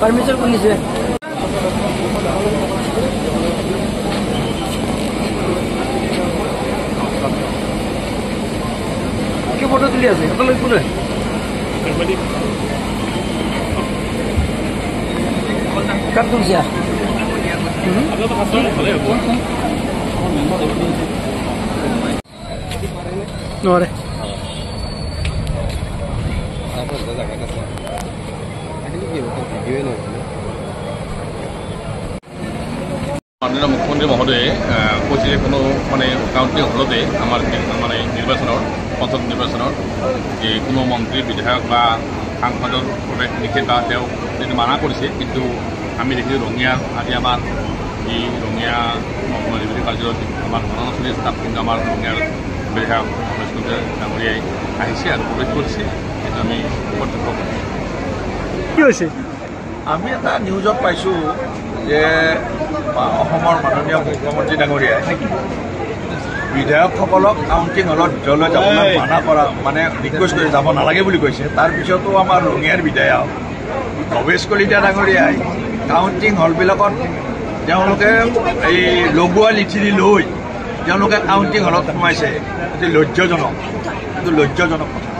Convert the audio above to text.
Permission police है কি photo তুলি আছে কত কোনে কাট তুলছিয়া নরে মাননীয় মুখ্যমন্ত্রী মহোদয়ে কৈছে যে কোনো মানে কাউন্টিং হলতে আমার মানে নির্বাচনের পঞ্চায়েত নির্বাচনের যে কোনো মন্ত্রী বিধায়ক বা সাংসদর প্রবেশ নিষেধাজ্ঞা মানা করেছে কিন্তু আমি দেখি রঙিয়ার আজি আমার এই রঙিয়া নির্বাচনী কার্যত আমার গণনা চলি আছে তাত কিন্তু আমার রঙিয়ার বিধায়ক ডাঙরিয়াই আহিছে আর প্রবেশ করেছে এটা আমি কর্তব্য কি হয়েছে আমি এটা নিউজত পাইছোঁ যে অসমৰ মাননীয় মুখ্যমন্ত্ৰী ডাঙৰীয়াই বিধায়কসকলক কাউণ্টিং হলত ভিতৰলৈ যাবলৈ মানা কৰা মানে ৰিকুৱেষ্ট কৰি যাব নালাগে বুলি কৈছে। তাৰপিছতো আমাৰ ৰঙিয়াৰ বিধায়ক ভৱেশ কলিতা ডাঙৰীয়াই কাউণ্টিং হলবিলাকত তেওঁলোকে এই লগোৱা লিখিৰি লৈ তেওঁলোকে কাউণ্টিং হলত সোমাইছে। এইটো লজ্জাজনক কথা।